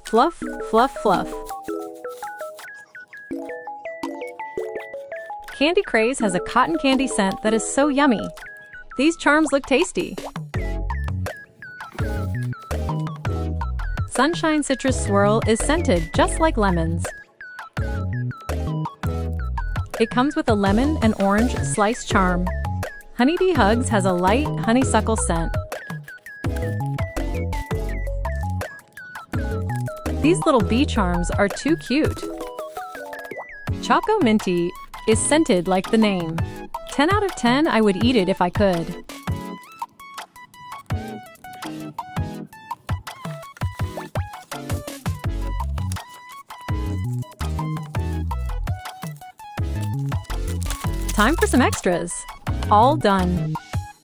Fluff, fluff, fluff. Candy Craze has a cotton candy scent that is so yummy. These charms look tasty. Sunshine Citrus Swirl is scented just like lemons. It comes with a lemon and orange slice charm. Honeybee Hugs has a light honeysuckle scent. These little bee charms are too cute. Choco Minty is scented like the name. 10 out of 10, I would eat it if I could. Time for some extras. All done.